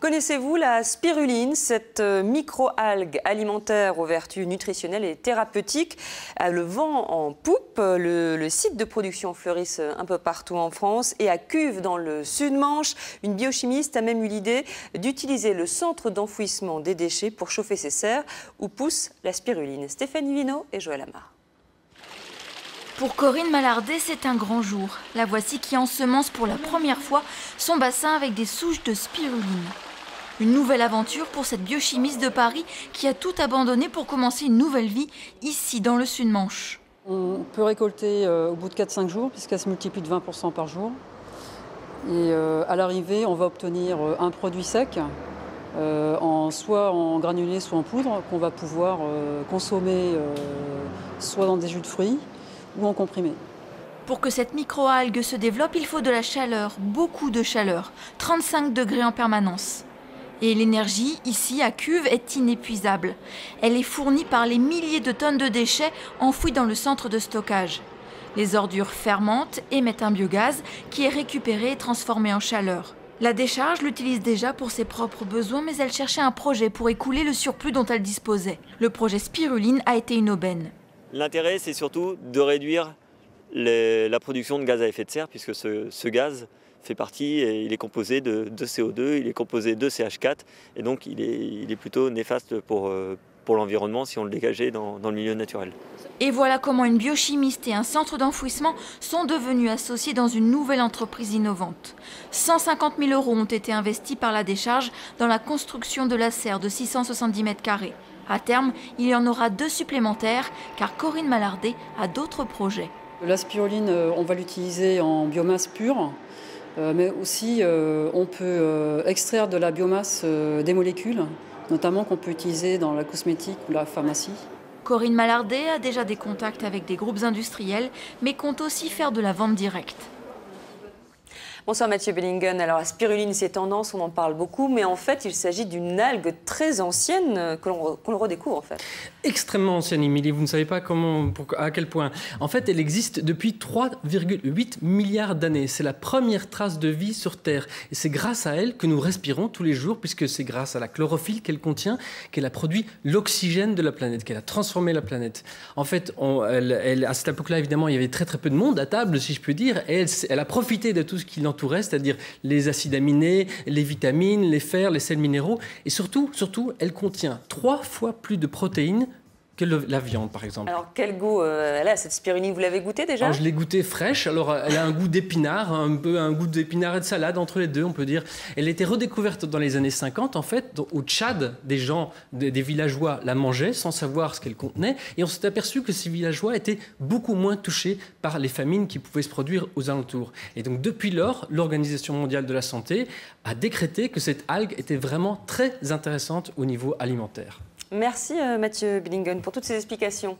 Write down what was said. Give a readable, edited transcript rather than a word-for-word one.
Connaissez-vous la spiruline, cette micro-algue alimentaire aux vertus nutritionnelles et thérapeutiques? Le vent en poupe, le site de production fleurisse un peu partout en France et à Cuves dans le Sud-Manche, une biochimiste a même eu l'idée d'utiliser le centre d'enfouissement des déchets pour chauffer ses serres où pousse la spiruline. Stéphanie Vino et Joël Amar. Pour Corinne Malardet, c'est un grand jour. La voici qui ensemence pour la première fois son bassin avec des souches de spiruline. Une nouvelle aventure pour cette biochimiste de Paris qui a tout abandonné pour commencer une nouvelle vie ici dans le Sud-Manche. On peut récolter au bout de 4-5 jours puisqu'elle se multiplie de 20% par jour. Et à l'arrivée, on va obtenir un produit sec, soit en granulé, soit en poudre, qu'on va pouvoir consommer soit dans des jus de fruits ou en comprimé. Pour que cette micro-algue se développe, il faut de la chaleur, beaucoup de chaleur, 35 degrés en permanence. Et l'énergie, ici à Cuves, est inépuisable. Elle est fournie par les milliers de tonnes de déchets enfouis dans le centre de stockage. Les ordures fermentent, émettent un biogaz qui est récupéré et transformé en chaleur. La décharge l'utilise déjà pour ses propres besoins, mais elle cherchait un projet pour écouler le surplus dont elle disposait. Le projet Spiruline a été une aubaine. L'intérêt, c'est surtout de réduire la production de gaz à effet de serre, puisque ce gaz fait partie, et il est composé de CO2, il est composé de CH4, et donc il est plutôt néfaste pour l'environnement si on le dégageait dans le milieu naturel. Et voilà comment une biochimiste et un centre d'enfouissement sont devenus associés dans une nouvelle entreprise innovante. 150 000 € ont été investis par la décharge dans la construction de la serre de 670 mètres carrés. À terme, il y en aura 2 supplémentaires, car Corinne Malardet a d'autres projets. La spiruline, on va l'utiliser en biomasse pure, mais aussi on peut extraire de la biomasse des molécules, notamment qu'on peut utiliser dans la cosmétique ou la pharmacie. Corinne Malardet a déjà des contacts avec des groupes industriels, mais compte aussi faire de la vente directe. Bonsoir Mathieu Bellingen. Alors la spiruline, c'est tendance, on en parle beaucoup, mais en fait, il s'agit d'une algue très ancienne que l'on redécouvre en fait. Extrêmement ancienne, Émilie. Vous ne savez pas à quel point. En fait, elle existe depuis 3,8 milliards d'années. C'est la première trace de vie sur Terre. Et c'est grâce à elle que nous respirons tous les jours, puisque c'est grâce à la chlorophylle qu'elle contient qu'elle a produit l'oxygène de la planète, qu'elle a transformé la planète. En fait, à cette époque-là, évidemment, il y avait très très peu de monde à table, si je puis dire, et elle a profité de tout ce qui l'entourait, c'est-à-dire les acides aminés, les vitamines, les fers, les sels minéraux, et surtout, elle contient 3 fois plus de protéines que la viande, par exemple. Alors, quel goût elle a, cette spiruline? Vous l'avez goûtée déjà? Alors, je l'ai goûtée fraîche. Alors, elle a un goût d'épinard, un peu un goût d'épinard et de salade, entre les deux, on peut dire. Elle a été redécouverte dans les années 50, en fait. Au Tchad, des villageois la mangeaient sans savoir ce qu'elle contenait. Et on s'est aperçu que ces villageois étaient beaucoup moins touchés par les famines qui pouvaient se produire aux alentours. Et donc, depuis lors, l'Organisation mondiale de la santé a décrété que cette algue était vraiment très intéressante au niveau alimentaire. Merci Mathieu Bellingen pour toutes ces explications.